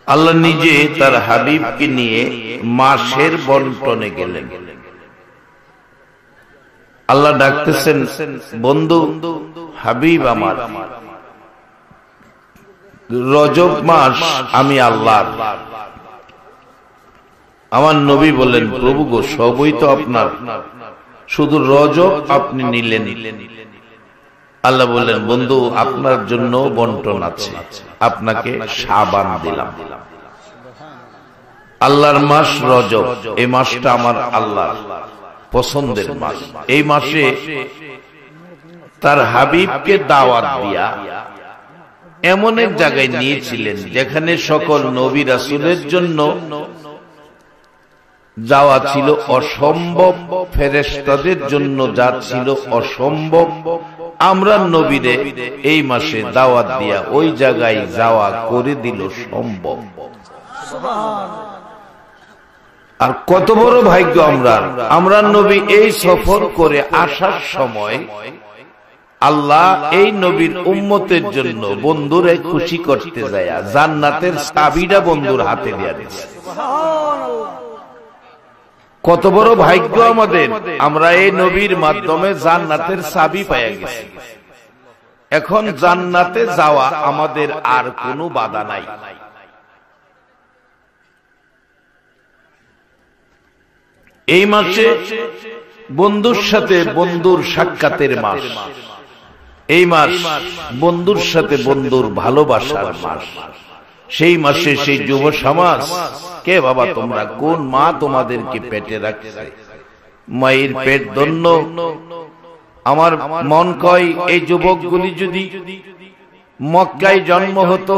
আল্লাহ নিজে তার হাবিবকে নিয়ে মাসের বন্টনে গেলেন। আল্লাহ ডাকতেছেন, বন্ধু হাবিব আমার, রজব মাস আমি আল্লাহ। আমার নবী বললেন, প্রভু গো, সবই তো আপনার, শুধু রজব আপনি নিলেন। আল্লাহ বললেন, বন্ধু আপনার জন্য বন্টন আছে, আপনাকে শাবান দিলাম। আল্লাহর মাস রজব, এই মাসটা আমার আল্লাহর পছন্দের মাস। এই মাসে তার হাবিবকে দাওয়াত দিয়া এমন এক জায়গায় নিয়েছিলেন যেখানে সকল নবী রাসূলের জন্য যাওয়া ছিল অসম্ভব, ফেরেশতাদের জন্য যা ছিল অসম্ভব, আমরা নবীরে এই মাসে দাওয়াত দিয়া ওই জায়গায় যাওয়া করে দিল সম্ভব। আর কত বড় ভাগ্য আমরা নবী এই সফর করে আসার সময় আল্লাহ এই নবীর উম্মতের জন্য বন্ধুরে খুশি করতে যায় জান্নাতের চাবিটা বন্ধুর হাতে দিয়ে দিয়েছে। কত বড় ভাগ্য আমাদের, আমরা এই নবীর মাধ্যমে জান্নাতের চাবি পেয়ে গেছি। এখন জান্নাতে যাওয়া আমাদের আর কোনো বাধা নাই। এই মাসে বন্ধুর সাথে বন্ধুর সাক্ষাতের মাস, এই মাস বন্ধুর সাথে বন্ধুর ভালোবাসার মাস। সেই মাসে সেই যুব সমাজ, কে বাবা তোমরা, কোন মা তোমাদেরকে পেটে রাখছে, মায়ের পেট ধন্য। আমার মন কয় এই যুবকগুলি যদি মক্কায় জন্ম হতো,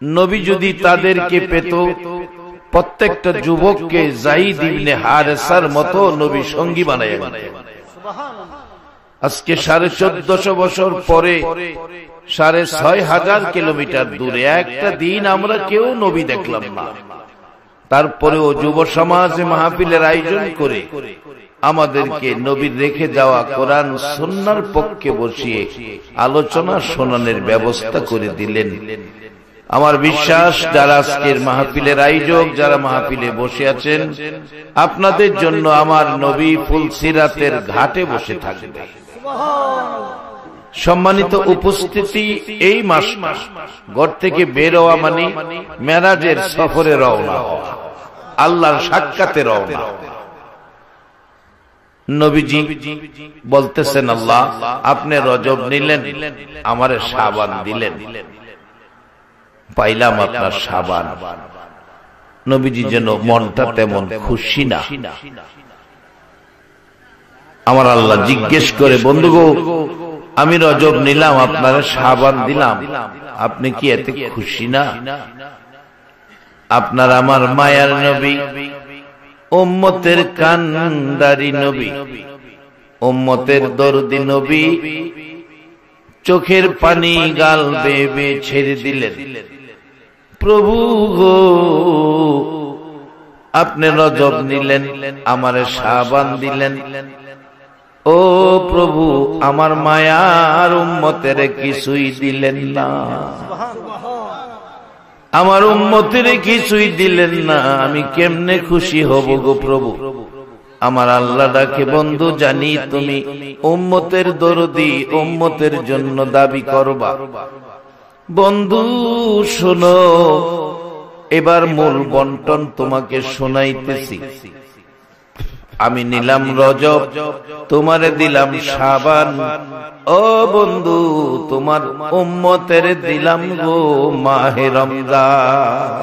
নবী যদি তাদেরকে পেত, প্রত্যেকটা যুবককে যায়েদ ইবনে হারেসার মতো নবী সঙ্গী বানায়। আজকে 1450 বছর পরে 6500 কিলোমিটার দূরে একটা দিন আমরা কেউ নবী দেখলাম না। তারপরেও যুব সমাজ মাহফিলের আয়োজন করে আমাদেরকে নবীর রেখে যাওয়া কোরআন সুন্নাহর পক্ষে বসিয়ে আলোচনা শোনানোর ব্যবস্থা করে দিলেন। আমার বিশ্বাস যারা আজকের মাহফিলের আয়োজক, যারা মাহফিলে বসে আছেন, আপনাদের জন্য আমার নবী ফুলসিরাতের ঘাটে বসে থাকবে। সম্মানিত উপস্থিতি, এই মাস ঘর থেকে বের হওয়া মানে মেরাজের সফরে রওনা হওয়া, আল্লাহর সাক্ষাতে রওনা। নবীজি বলতেছেন, আল্লাহ আপনি রজব নিলেন, আমারে শাবান দিলেন, পাইলাম আপনার শাবান। নবীজি যেন মনটা তেমন খুশি না। আমার আল্লাহ জিজ্ঞেস করে, বন্ধু গো, আমি রজব নিলাম, আপনারা শাবান দিলাম, আপনি কি এতে খুশি না? আপনার আমার মায়ার নবী, উম্মতের কান্ডারি নবী, উম্মতের দরদি নবী চোখের পানি গাল বেয়ে বেয়ে ছেড়ে দিলেন। প্রভু গো, আপনি রজব নিলেন, আমারে শাবান দিলেন। ও প্রভু, আমার মায়ার উম্মতের কিছুই দিলেন না, আমার উম্মতের কিছুই দিলেন না, আমি কেমনে খুশি হব গো প্রভু? আমার আল্লাহ ডাকে, বন্ধু জানি তুমি উম্মতের দরদি, উম্মতের জন্য দাবি করবা। বন্ধু শোনো, এবার মূল বন্টন তোমাকে শোনাইতেছি। আমি নিলাম রজব, তোমারে দিলাম শাবান। ও বন্ধু, তোমার উম্মতের দিলাম গো মাহে রমজান।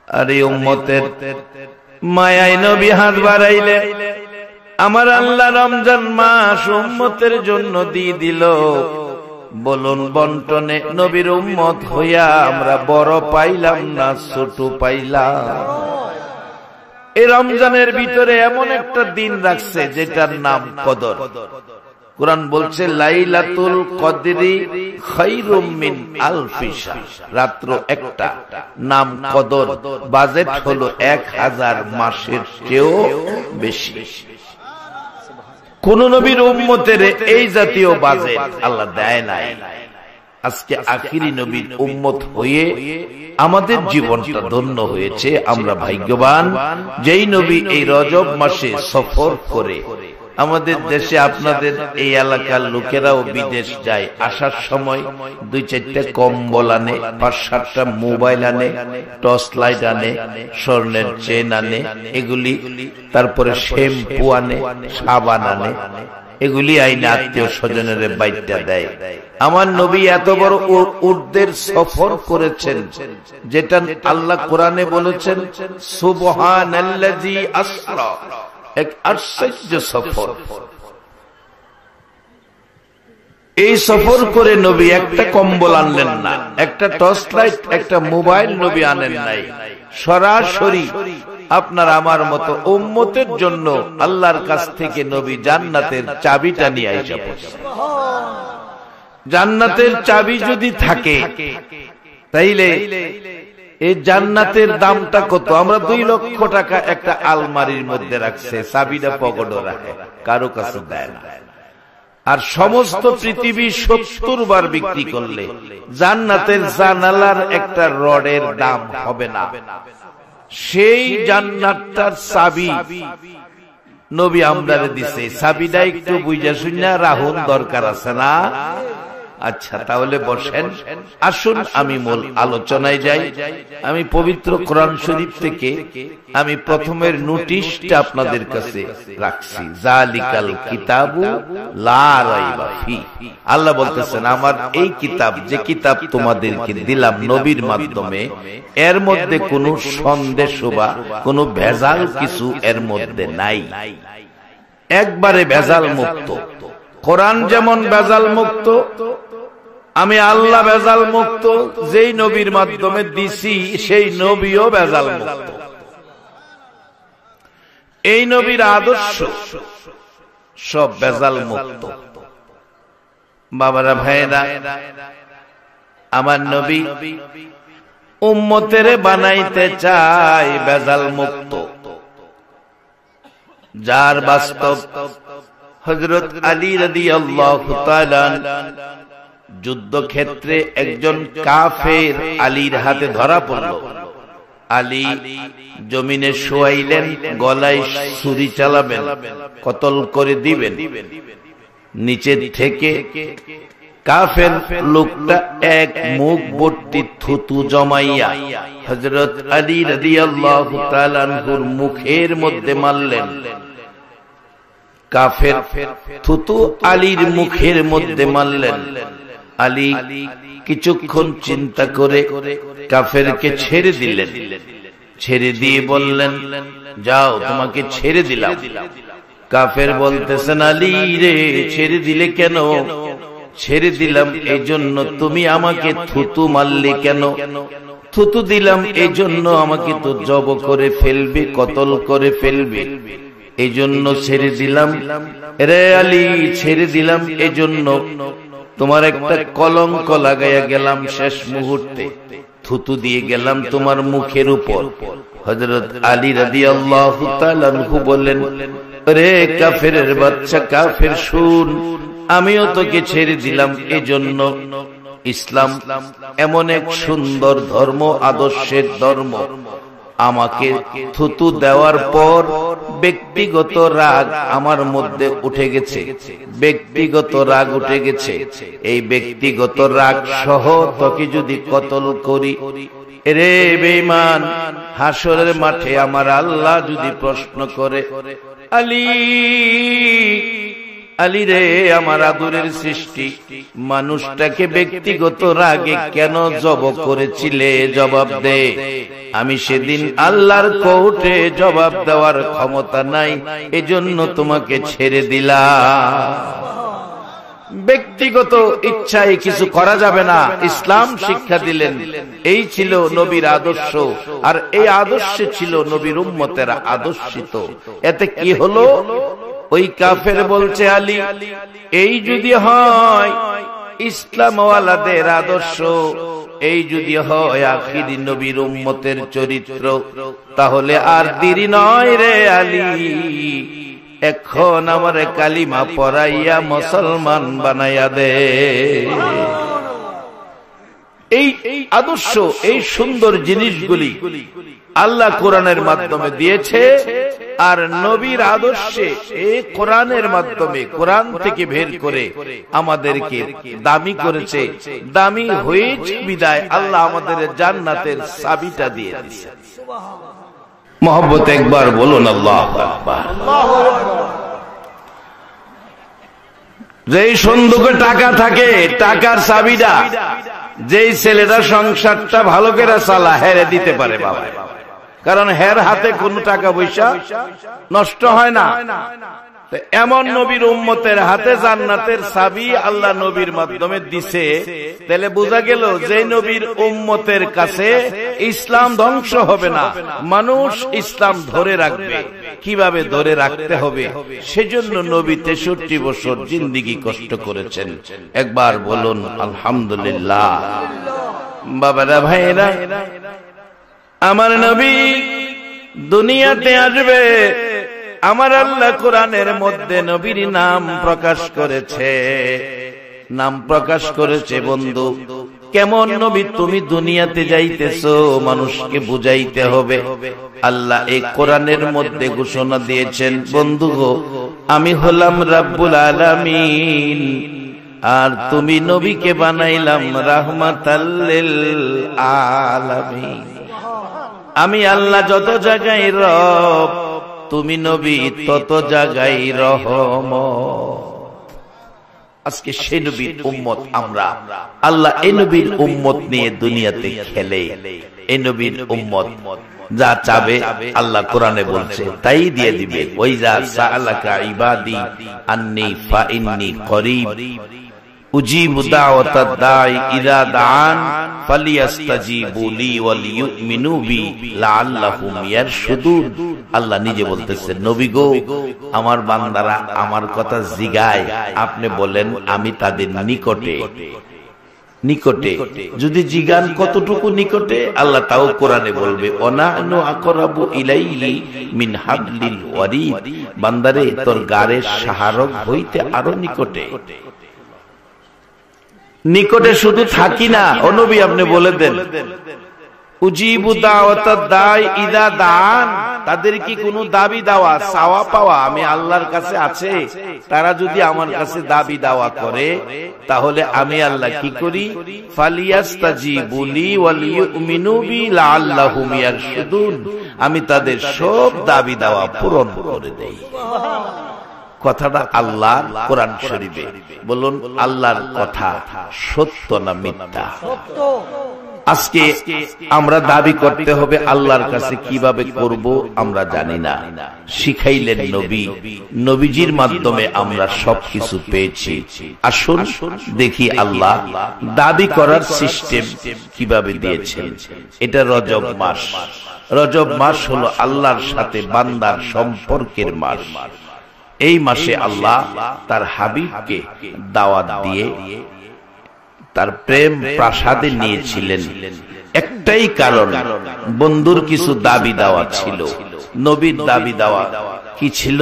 আরে উম্মতের মায়ায় নবী হাত বাড়াইলে আমার আল্লাহ রমজান মাস উম্মতের জন্য দিয়ে দিল। বলুন, বন্টনে নবীর উম্মত হইয়া আমরা বড় পাইলাম না ছোট পাইলাম? এই রমজানের ভিতরে এমন একটা দিন রাখছে যেটার নাম কদর। কুরআন বলছে, লাইলাতুল কদরি খায়রুম মিন আলফি শাহর, রাত্র একটা, নাম কদর, বাজেট হলো 1000 মাসের চেয়েও বেশি। কোন নবীর উম্মতের এই জাতীয় বাজেট আল্লাহ দেয় নাই। আজকে আখিরি নবীর উম্মত হয়ে আমাদের জীবনটা ধন্য হয়েছে। আমরা ভাগ্যবান যেই নবী এই রজব মাসে সফর করে আমাদের দেশে, আপনাদের এই এলাকার লোকেরাও বিদেশ যায়, আসার সময় 2-4টা কম্বল আনে, 5-7টা মোবাইল আনে, টর্চ লাইট আনে, স্বর্ণের চেন আনে, এগুলি তারপরে শ্যাম্পু আনে, সাবান আনে, এগুলি আইনে আত্মীয় স্বজনের বাইটটা দেয়। আমার নবী এত বড় উর্দের সফর করেছেন, যেটা আল্লাহ কোরআনে বলেছেন সুবহানাল্লাযী আসরা, এক আশ্চর্য সফর। এই সফর করে নবী একটা কম্বল আনলেন না, একটা টর্চ লাইট, একটা মোবাইল নবী আনেন নাই। সরাসরি আপনার আমার মতো উম্মতের জন্য আল্লাহর কাছ থেকে নবী জান্নাতের চাবিটা নিয়ে আইসা পড়ছে। জান্নাতের চাবি যদি থাকে তাইলে এই জান্নাতের দামটা কত? আমরা 2 লক্ষ টাকা একটা আলমারির মধ্যে রাখছে, চাবিটা পকেটে রাখে, কারো কাছে দেয় না। আর সমস্ত পৃথিবী 70 বার বিক্রি করলে জান্নাতের জানালার একটা রডের দাম হবে না। সেই জান্নাতটার চাবি নবী আমরারে দিছে। চাবিটা একটু বুঝা শুনা রাহুন দরকার আছে না? আচ্ছা, তাহলে বসেন, আসুন আমি মূল আলোচনায় যাই। আমি পবিত্র কোরআন শরীফ থেকে আমি প্রথমের নোটিশটা আপনাদের কাছে রাখছি, যালিকাল কিতাবু লা রাইবা ফি। আল্লাহ বলতেছেন, আমার এই কিতাব, যে কিতাব তোমাদেরকে দিলাম নবীর মাধ্যমে, এর মধ্যে কোনো সন্দেহ বা কোনো ভেজাল কিছু এর মধ্যে নাই, একবারে ভেজাল মুক্ত। কোরআন যেমন ভেজাল মুক্ত, আমি আল্লাহ ভেজাল মুক্ত। যেই নবীর মাধ্যমে দিছি সেই নবীও ভেজাল মুক্ত। এই নবীর আদর্শ সব ভেজাল মুক্ত। বাবারা, ভাইরা, আমার নবী উম্মতেরে বানাইতে চায় ভেজাল মুক্ত। যার বাস্তব হযরত আলী রাদিয়াল্লাহু তাআলা যুদ্ধক্ষেত্রে একজন কাফের আলীর হাতে ধরা পড়ল। আলী জমিনে শোয়াইলেন, গলায় ছুরি চালাবেন, কতল করে দিবেন। নিচে থেকে কাফের লোকটা এক মুখ ভর্তি থুতু জমাইয়া হযরত আলী রাদিয়াল্লাহু তাআলা আনহুর মুখের মধ্যে মারলেন। কাফের থুতু আলীর মুখের মধ্যে মারলেন। আলী কিছুক্ষণ চিন্তা করে কাফেরকে ছেড়ে দিলেন। ছেড়ে দিয়ে বললেন, যাও, তোমাকে ছেড়ে দিলাম। কাফের বলতেছেন, আলী রে, ছেড়ে দিলে কেন? ছেড়ে দিলাম এই জন্য, তুমি আমাকে থুতু মারলে কেন? থুতু দিলাম এই জন্য, আমাকে তো জব করে ফেলবে, কতল করে ফেলবে, এই জন্য ছেড়ে দিলাম। রে আলী, ছেড়ে দিলাম এই জন্য তোমার একটা কলঙ্ক লাগাইয়া গেলাম, শেষ মুহূর্তে থুতু দিয়ে গেলাম তোমার মুখের উপর। হযরত আলী রাদিয়াল্লাহু তাআলা আনহু বললেন, রে কাফেরের বাচ্চা, কাফের শুন, আমিও তোকে ছেড়ে দিলাম এজন্য। ইসলাম এমন এক সুন্দর ধর্ম, আদর্শের ধর্ম। আমাকে থুতু দেওয়ার পর ব্যক্তিগত রাগ আমার মধ্যে উঠে গেছে, ব্যক্তিগত রাগ উঠে গেছে। এই ব্যক্তিগত রাগ সহ তোকে যদি কতল করি, রে বেঈমান, হাসরের মাঠে আমার আল্লাহ যদি প্রশ্ন করে, আলী, আলী রে, আমার আদরের সৃষ্টি, মানুষটাকে ব্যক্তিগত রাগে কেন জব করেছিলে? জবাব দে। আমি সেদিন আল্লাহর কোর্টে জবাব দেওয়ার ক্ষমতা নাই, এজন্য তোমাকে ছেড়ে দিলাম। ব্যক্তিগত ইচ্ছায় কিছু করা যাবে না, ইসলাম শিক্ষা দিলেন। এই ছিল নবীর আদর্শ, আর এই আদর্শে ছিল নবীর উম্মতেরা আদর্শিত। এতে কি হলো? ওই কাফের বলছে, আলী, এই যদি হয় ইসলামওয়ালাদের আদর্শ, এই যদি হয় আখিরি নবীর উম্মতের চরিত্র, তাহলে আর দেরি নয় রে আলী, এখন আমার কালিমা পড়াইয়া মুসলমান বানাইয়া দে। এই আদর্শ, এই সুন্দর জিনিসগুলি আল্লাহ কোরআনের মাধ্যমে দিয়েছে। আর নবীর আদর্শে এই কোরআনের মাধ্যমে, কোরআন থেকে বের করে আমাদেরকে দামি করেছে। দামি হয়েছে বিদায় আল্লাহ আমাদের জান্নাতের চাবিটা দিয়ে দিয়েছে। মহব্বত একবার বলুন আল্লাহু আকবার। যেই সন্দুকে টাকা থাকে, টাকার চাবিটা যেই ছেলেটা সংসারটা ভালো করে চালা হেরে দিতে পারে বাবা, কারণ হের হাতে কোনো টাকা পয়সা নষ্ট হয় না। এমন নবীর উম্মতের হাতে জান্নাতের চাবি আল্লাহ নবীর মাধ্যমে দিছে। তাহলে বোঝা গেল যে নবীর উম্মতের কাছে ইসলাম ধ্বংস হবে না, মানুষ ইসলাম ধরে রাখবে। কিভাবে ধরে রাখতে হবে সেজন্য নবী 63 বছর জিন্দেগি কষ্ট করেছেন। একবার বলুন আলহামদুলিল্লাহ। বাবারা ভাইরা, আমার নবী দুনিয়াতে আসবে, আমার আল্লাহ কোরআনের মধ্যে নবীর নাম প্রকাশ করেছে। নাম প্রকাশ করেছে বন্ধু। কেমন নবী তুমি দুনিয়াতে যাইতেছো, মানুষকে বুঝাইতে হবে। আল্লাহ এই কোরআনের মধ্যে ঘোষণা দিয়েছেন, বন্ধু গো, আমি হলাম রাব্বুল আলামিন, আর তুমি নবীকে বানাইলাম রাহমাতাল লিল আলামিন। আমি আল্লাহ যত জায়গায় রব, তুমি নবী তত জায়গায় রহমত। আজকে সেই নবীর উম্মত আমরা। আল্লাহ এই নবীর উম্মত নিয়ে দুনিয়াতে খেলে। এই নবীর উম্মত যা চাবে আল্লাহ কোরআনে বলছে তাই দিয়ে দিবে। ওয়াইজা সাআলাকা ইবাদি আন্নী ফাইন্নী করিব উজিবু দাওয়াতাদ দাঈ ইযা দাআন ফালিয়াস্তাজিবু লি ওয়াল ইউমিনু বি লাআল্লাহুম ইয়ারশুদুন। আল্লাহ নিজে বলতেছেন, নবী গো, আমার বান্দারা আমার কথা জিগায়, আপনি বলেন আমি তাদের নিকটে। নিকটে যদি জিগান কতটুকু নিকটে, আল্লাহ তাও কোরআনে বলবে, ওয়ানাহনু আকরাবু ইলাইহি মিন হাবলিল ওয়ারিদ। বান্দারে, তোর গারের সাহারক হইতে আরো নিকটে। নিকটে শুধু থাকি না, ও নবী আপনি বলে দেন, উজিবু দাওয়াতাদ দাঈ ইযা দাআন। তাদের কি কোনো দাবি দাওয়া চাওয়া পাওয়া আমি আল্লাহর কাছে আছে? তারা যদি আমার কাছে দাবি দাওয়া করে, তাহলে আমি আল্লাহ কি করি? ফালিয়াস্তাজিবু লি ওয়াল ইউমিনু বি লাআল্লাহুম ইয়ারশুদুন। আমি তাদের সব দাবি দাওয়া পূরণ করে দেই। কথাটা আল্লাহর কোরআন শরীফে। বলুন, আল্লাহর কথা সত্য না মিথ্যা? আজকে আমরা দাবি করতে হবে আল্লাহর কাছে, কিভাবে করব আমরা জানি না। শিখাইলেন নবী, নবীজির মাধ্যমে আমরা সবকিছু পেয়েছি। আসুন দেখি আল্লাহ দাবি করার সিস্টেম কিভাবে দিয়েছেন। এটা রজব মাস। রজব মাস হলো আল্লাহর সাথে বান্দার সম্পর্কের মাস। এই মাসে আল্লাহ তার হাবিবকে দাওয়াত দিয়ে তার প্রেম প্রাসাদে নিয়েছিলেন। একটাই কারণ, বন্ধুর কিছু দাবি দেওয়া ছিল। নবীর দাবি দেওয়া কি ছিল?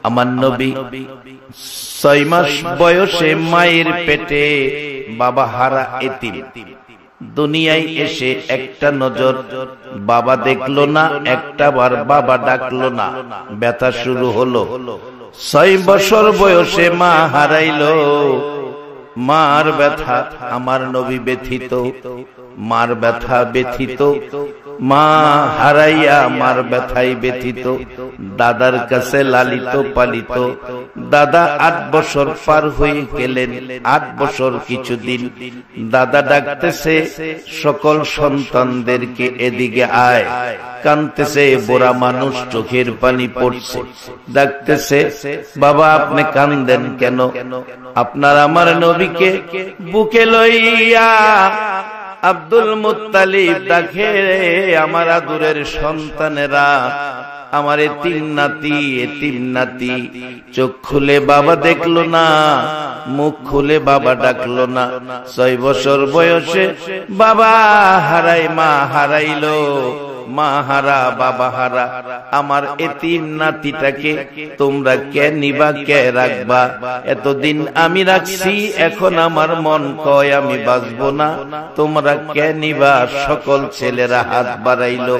আমার নবী 6 মাস বয়সে মায়ের পেটে বাবা হারা এতিম, দুনিয়ায় এসে একটা নজর বাবা দেখলো না, একটা বার বাবা ডাকলো না, ব্যথা শুরু হলো। 6 বছর বয়সে মা হারাইলো। মার ব্যথা আমার নবী ব্যথিত, মার ব্যথা ব্যথিত, মা হারাইয়া মার ব্যথায় ব্যথিত। দাদার কাছে লালিত পালিত। দাদা 8 বছর পার হয়ে গেলেন। 8 বছর কিছুদিন দাদা ডাকতেছে সকল সন্তানদেরকে, এদিকে আয়। কাঁদতেছে বুড়া মানুষ, চোখের পানি পড়ছে। ডাকতেছে, বাবা আপনি কাঁদেন কেন? আপনার আমার নবীকে বুকে লইয়া আব্দুল মুত্তালিব ডাকে, আমার আদরের সন্তানেরা, আমার এতিম নাতি। চোখ খুলে বাবা দেখলো না, মুখ খুলে বাবা ডাকলো না। 6 বছর বয়সে বাবা হারাই, মা হারাইলো। মা হারা বাবা হারা আমার এতিম নাতিটাকে তোমরা কে নিবা, কে রাখবা? এতদিন আমি রাখছি, এখন আমার মন কয় আমি বাঁচবো না, তোমরা কে নিবা? সকল ছেলেরা হাত বাড়াইলো,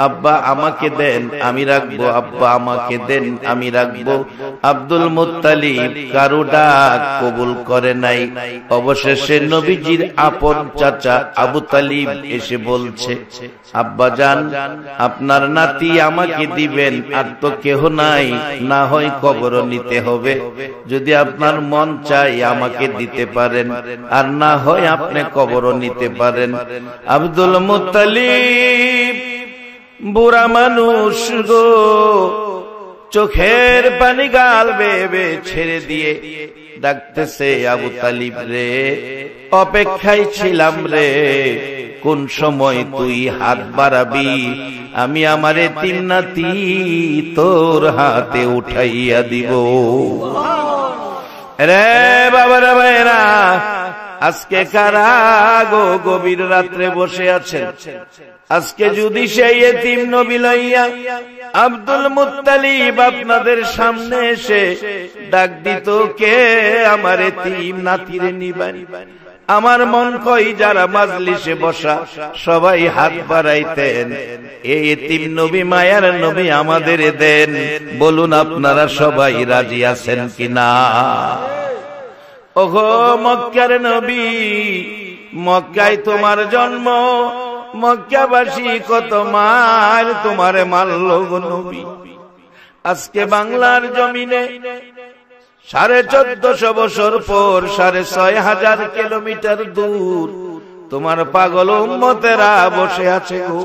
আব্বা আমাকে দেন আমি রাখবো, আব্বা আমাকে দেন আমি রাখবো। আব্দুল মুত্তালিব কারো ডাক কবুল করে নাই। অবশেষে নবীজির আপন চাচা আবু তালিব এসে বলছে, আব্বা জান আপনার নাতি আমাকে দিবেন, আর তো কেহ নাই, না হয় কবর নিতে হবে। যদি আপনার মন চাই আমাকে দিতে পারেন, আর না হয় আপনি কবর নিতে পারেন। আব্দুল মুত্তালিব বুড়া মানুষ গো, চোখের পানি গাল বেয়ে ছেড়ে দিয়ে ডাকতেছে, আবু তালিব রে, অপেক্ষায় ছিলাম রে, কোন সময় তুই হাত বাড়াবি, আমি আমার এতিম নাতি তোর হাতে উঠাইয়া দিব। রে বাবারা ভাইরা, আজকে কারা গো গভীর রাত্রে বসে আছেন? আজকে যদি সেই এতিম নবী লইয়া আব্দুল মুত্তালিব আপনাদের সামনে এসে ডাক দিত, কে আমার এতিম নাতিরে নিবেন? আমার মন কই যারা মাজলিসে বসা সবাই হাত বাড়াইতেন, এই এতিম নবী মায়ার নবী আমাদের দেন। বলুন আপনারা সবাই রাজি আছেন কিনা? ওগো মক্কার নবী, মক্কায় তোমার জন্ম, মক্কাবাসী কত মার তোমারে মারল গো নবী। আজকে বাংলার জমিনে 1450 বছর পর 6500 কিলোমিটার দূর তোমার পাগল উম্মতেরা বসে আছে গো।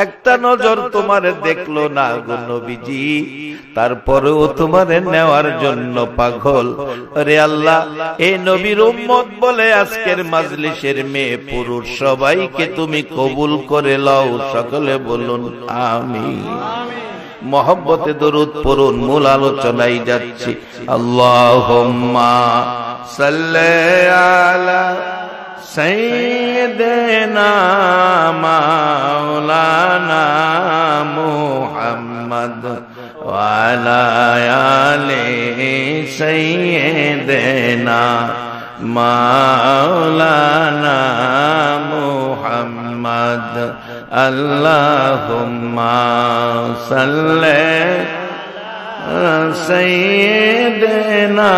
একটা নজর তোমারে দেখলো না গো নবীজি, তারপরেও তোমারে নেওয়ার জন্য পাগল। আরে আল্লাহ, এই নবীর উম্মত বলে আজকের মাজলিসের মেয়ে পুরুষ সবাইকে তুমি কবুল করে লও। সকলে বলুন আমিন। মোহব্বতে দরুদ পড়ুন, মূল আলোচনায় যাচ্ছি। আল্লাহুম্মা সাল্লি আলা সাইয়্যিদিনা মাওলানা মুহাম্মদ ওয়া আলা আলি সাইয়্যিদিনা মাওলানা মুহাম্মদ। আল্লাহুম্মা সাল্লি সাইয়্যিদিনা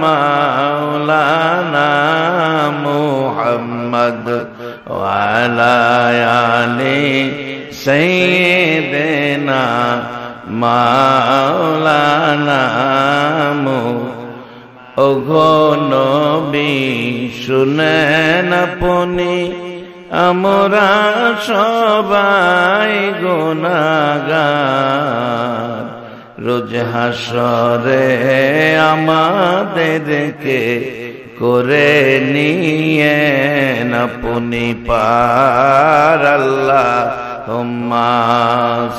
মাওলানা মুহাম্মদ ওয়া আলা আলি সাইয়্যিদিনা মাওলানা ওগো নবী শুনেন আপনি, আমরা সবাই গুনাহগার, রোজ হাসরে আমাদেরকে করে নিয়ে আপনি পার। আল্লাহুম্মা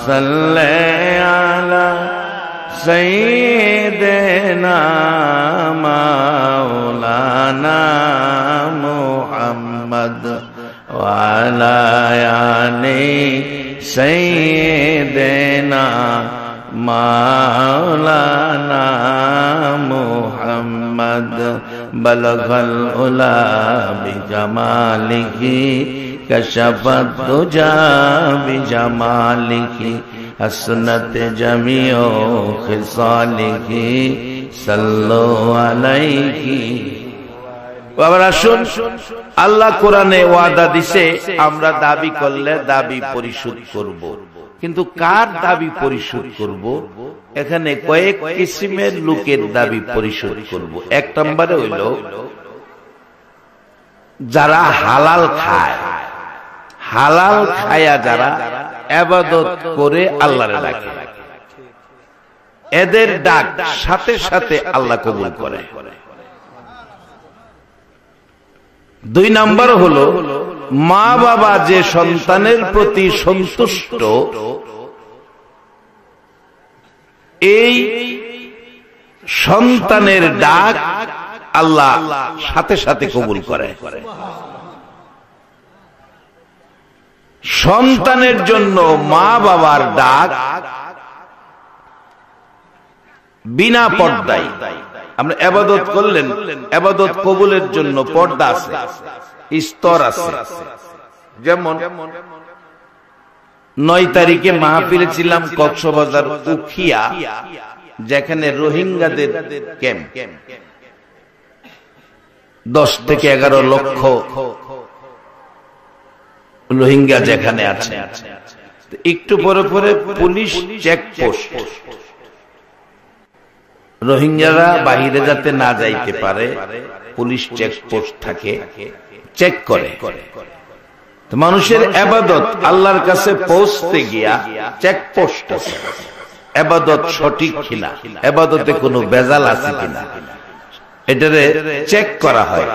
সাল্লি আলা সাইয়্যিদিনা মাওলানা মুহাম্মদ ওয়া আলা আলি সাইয়্যিদিনা মাওলানা মুহাম্মদ। বালাগাল উলা বিজামালিহি কাশাফাত দুজা বিজামালিহি হাসনাত জামিউ খিসালিহি সাল্লু আলাইহি। বাবা আসুন, আল্লাহ কোরআনে ওয়াদা দিছে আমরা দাবি করলে দাবি পরিশোধ করব, কিন্তু কার দাবি পরিশোধ করব? এখানে কয়েক কিসিমের লোকের দাবি পরিশোধ করব। এক নম্বরে হইল যারা হালাল খায়, হালাল খায়া যারা ইবাদত করে আল্লাহর ডাকে, এদের ডাক সাথে সাথে আল্লাহ কবুল করে। দুই নাম্বার হলো মা বাবা যে সন্তানের প্রতি সন্তুষ্ট, এই সন্তানের ডাক আল্লাহ সাথে সাথে কবুল করে। সন্তানের জন্য মা বাবার ডাক বিনা পর্দায়। আমরা ইবাদত করলেন, ইবাদত কবুলের জন্য পর্দা আছে, স্তর আছে। যেমন 9 তারিখে মাহফিলে ছিলাম কক্সবাজার উখিয়া, যেখানে রোহিঙ্গাদের ক্যাম্প, 10 থেকে 11 লক্ষ রোহিঙ্গা যেখানে আছে। একটু পরে পরে পুলিশ চেকপোস্ট, রোহিঙ্গারা বাহিরে যাতে না যাইতে পারে পুলিশ চেকপোস্ট থাকে, চেক করে। মানুষের ইবাদত আল্লাহর কাছে পৌঁছতে গিয়া চেকপোস্ট আছে, ইবাদত সঠিক কিনা, ইবাদতে কোনো ভেজাল আছে কিনা, এটারে চেক করা হয়।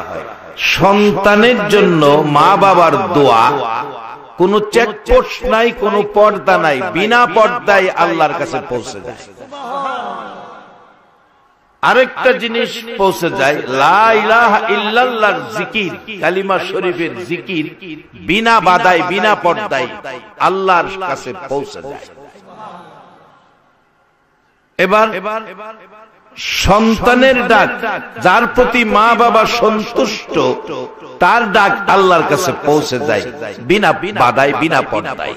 সন্তানের জন্য মা বাবার দোয়া কোনো চেকপোস্ট নাই, কোনো পর্দা নাই, বিনা পর্দায় আল্লাহর কাছে পৌঁছে যায়। আরেকটা জিনিস পৌঁছে যায়, লা ইলাহা ইল্লাল্লাহর জিকির, কালিমা শরীফের জিকির বিনা বাধায় বিনা পর্দায় আল্লাহর কাছে পৌঁছে যায়। এবার সন্তানের ডাক, যার প্রতি মা বাবা সন্তুষ্ট, তার ডাক আল্লাহর কাছে পৌঁছে যায় বিনা বাধায় বিনা পর্দায়।